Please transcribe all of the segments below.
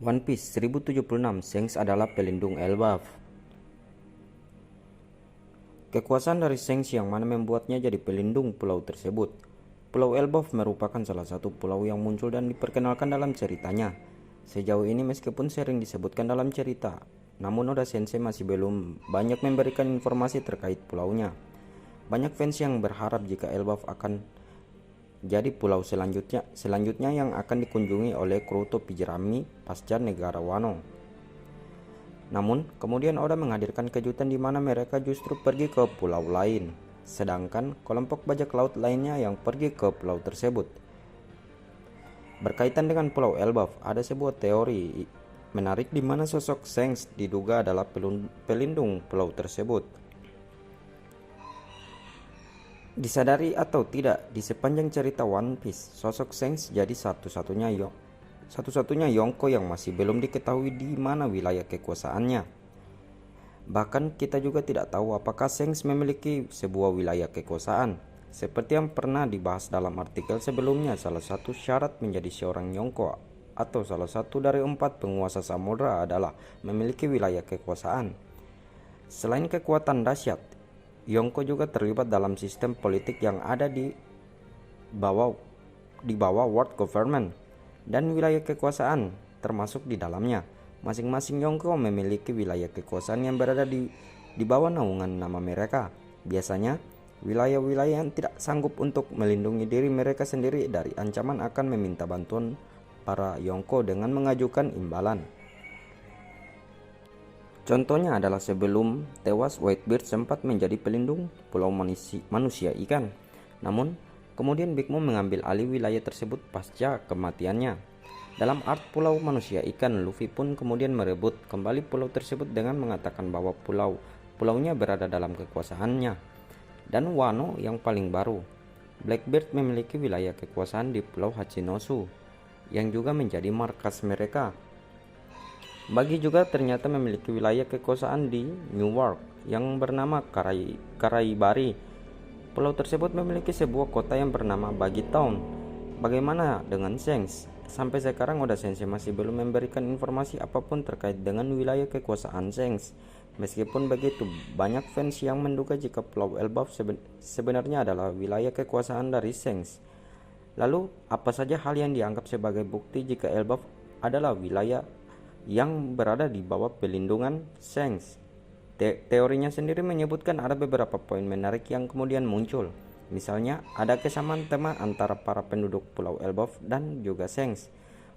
One Piece 1076, Shanks adalah pelindung Elbaf. Kekuasaan dari Shanks yang mana membuatnya jadi pelindung pulau tersebut. Pulau Elbaf merupakan salah satu pulau yang muncul dan diperkenalkan dalam ceritanya. Sejauh ini meskipun sering disebutkan dalam cerita, namun Oda Sensei masih belum banyak memberikan informasi terkait pulaunya. Banyak fans yang berharap jika Elbaf akan jadi pulau selanjutnya yang akan dikunjungi oleh kru topi jerami pasca negara Wano. Namun, kemudian Oda menghadirkan kejutan di mana mereka justru pergi ke pulau lain, sedangkan kelompok bajak laut lainnya yang pergi ke pulau tersebut. Berkaitan dengan Pulau Elbaf, ada sebuah teori menarik di mana sosok Shanks diduga adalah pelindung pulau tersebut. Disadari atau tidak, di sepanjang cerita One Piece, sosok Shanks jadi satu-satunya Yonko yang masih belum diketahui di mana wilayah kekuasaannya. Bahkan kita juga tidak tahu apakah Shanks memiliki sebuah wilayah kekuasaan. Seperti yang pernah dibahas dalam artikel sebelumnya, salah satu syarat menjadi seorang Yonko atau salah satu dari 4 penguasa samudra adalah memiliki wilayah kekuasaan. Selain kekuatan dahsyat, Yonko juga terlibat dalam sistem politik yang ada di bawah world government dan wilayah kekuasaan termasuk di dalamnya. Masing-masing Yonko memiliki wilayah kekuasaan yang berada di bawah naungan nama mereka. Biasanya, wilayah-wilayah yang tidak sanggup untuk melindungi diri mereka sendiri dari ancaman akan meminta bantuan para Yonko dengan mengajukan imbalan. Contohnya adalah sebelum tewas Whitebeard sempat menjadi pelindung pulau manusia ikan. Namun, kemudian Big Mom mengambil alih wilayah tersebut pasca kematiannya. Dalam art pulau manusia ikan, Luffy pun kemudian merebut kembali pulau tersebut dengan mengatakan bahwa pulaunya berada dalam kekuasaannya. Dan Wano yang paling baru, Blackbeard memiliki wilayah kekuasaan di Pulau Hachinosu yang juga menjadi markas mereka. Bagi juga ternyata memiliki wilayah kekuasaan di New World yang bernama Karaibari. Pulau tersebut memiliki sebuah kota yang bernama Bagi Town. Bagaimana dengan Shanks? Sampai sekarang Oda Sensei masih belum memberikan informasi apapun terkait dengan wilayah kekuasaan Shanks. Meskipun begitu, banyak fans yang menduga jika Pulau Elbaf sebenarnya adalah wilayah kekuasaan dari Shanks. Lalu, apa saja hal yang dianggap sebagai bukti jika Elbaf adalah wilayah yang berada di bawah pelindungan Shanks? Teorinya sendiri menyebutkan ada beberapa poin menarik yang kemudian muncul. Misalnya, ada kesamaan tema antara para penduduk Pulau Elbaf dan juga Shanks.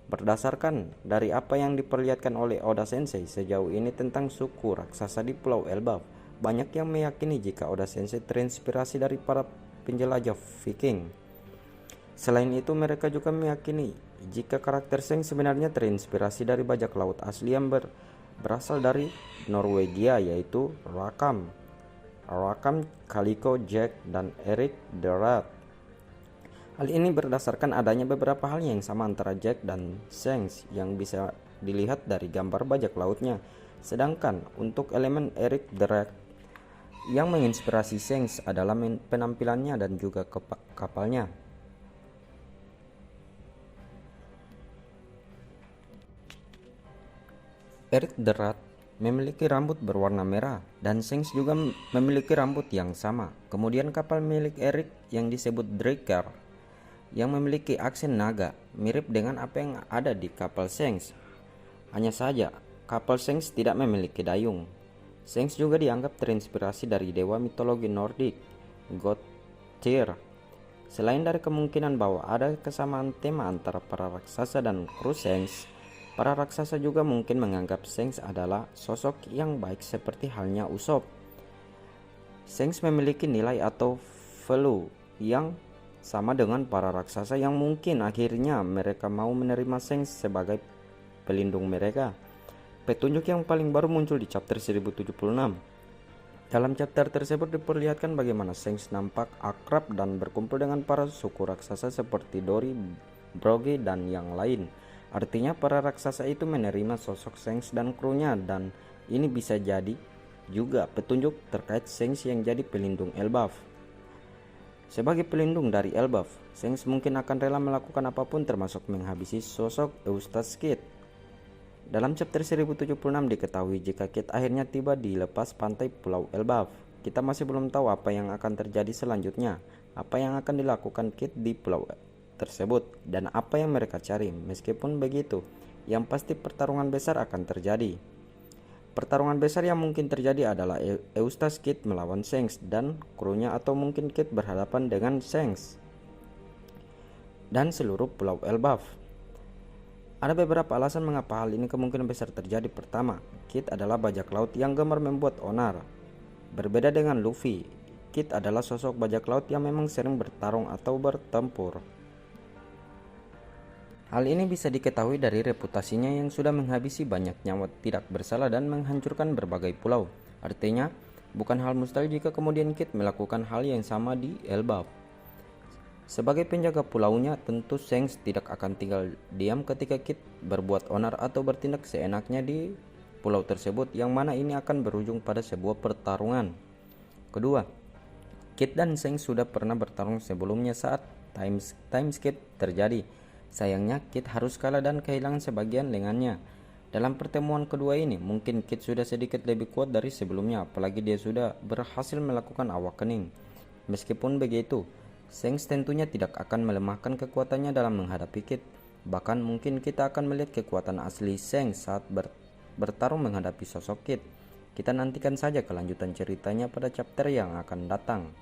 Berdasarkan dari apa yang diperlihatkan oleh Oda Sensei sejauh ini tentang suku raksasa di Pulau Elbaf, banyak yang meyakini jika Oda Sensei terinspirasi dari para penjelajah Viking. Selain itu, mereka juga meyakini jika karakter Shanks sebenarnya terinspirasi dari bajak laut asli yang berasal dari Norwegia, yaitu Rakam, Calico, Jack, dan Eric the Rat. Hal ini berdasarkan adanya beberapa hal yang sama antara Jack dan Shanks yang bisa dilihat dari gambar bajak lautnya. Sedangkan untuk elemen Eric the Rat yang menginspirasi Shanks adalah penampilannya dan juga kapalnya. Eric the Rat memiliki rambut berwarna merah dan Shanks juga memiliki rambut yang sama. Kemudian kapal milik Eric yang disebut Drakkar yang memiliki aksen naga mirip dengan apa yang ada di kapal Shanks. Hanya saja kapal Shanks tidak memiliki dayung. Shanks juga dianggap terinspirasi dari dewa mitologi Nordik, Gottir. Selain dari kemungkinan bahwa ada kesamaan tema antara para raksasa dan kru Shanks, para raksasa juga mungkin menganggap Shanks adalah sosok yang baik seperti halnya Usopp. Shanks memiliki nilai atau value yang sama dengan para raksasa yang mungkin akhirnya mereka mau menerima Shanks sebagai pelindung mereka. Petunjuk yang paling baru muncul di chapter 1076. Dalam chapter tersebut diperlihatkan bagaimana Shanks nampak akrab dan berkumpul dengan para suku raksasa seperti Dory, Brogy, dan yang lain. Artinya para raksasa itu menerima sosok Shanks dan krunya, dan ini bisa jadi juga petunjuk terkait Shanks yang jadi pelindung Elbaf. Sebagai pelindung dari Elbaf, Shanks mungkin akan rela melakukan apapun termasuk menghabisi sosok Eustace Kid. Dalam chapter 1076 diketahui jika Kid akhirnya tiba di lepas pantai Pulau Elbaf. Kita masih belum tahu apa yang akan terjadi selanjutnya, apa yang akan dilakukan Kid di pulau tersebut, dan apa yang mereka cari. Meskipun begitu, yang pasti pertarungan besar akan terjadi. Pertarungan besar yang mungkin terjadi adalah Eustace Kid melawan Shanks dan krunya, atau mungkin Kid berhadapan dengan Shanks dan seluruh Pulau Elbaf. Ada beberapa alasan mengapa hal ini kemungkinan besar terjadi. Pertama, Kid adalah bajak laut yang gemar membuat onar. Berbeda dengan Luffy, Kid adalah sosok bajak laut yang memang sering bertarung atau bertempur. Hal ini bisa diketahui dari reputasinya yang sudah menghabisi banyak nyawa tidak bersalah dan menghancurkan berbagai pulau. Artinya, bukan hal mustahil jika kemudian Kid melakukan hal yang sama di Elbaf. Sebagai penjaga pulaunya, tentu Shanks tidak akan tinggal diam ketika Kid berbuat onar atau bertindak seenaknya di pulau tersebut, yang mana ini akan berujung pada sebuah pertarungan. Kedua, Kid dan Shanks sudah pernah bertarung sebelumnya saat time skip terjadi. Sayangnya Kid harus kalah dan kehilangan sebagian lengannya. Dalam pertemuan kedua ini, mungkin Kid sudah sedikit lebih kuat dari sebelumnya, apalagi dia sudah berhasil melakukan awakening. Meskipun begitu, Shanks tentunya tidak akan melemahkan kekuatannya dalam menghadapi Kid. Bahkan mungkin kita akan melihat kekuatan asli Shanks saat bertarung menghadapi sosok Kid. Kita nantikan saja kelanjutan ceritanya pada chapter yang akan datang.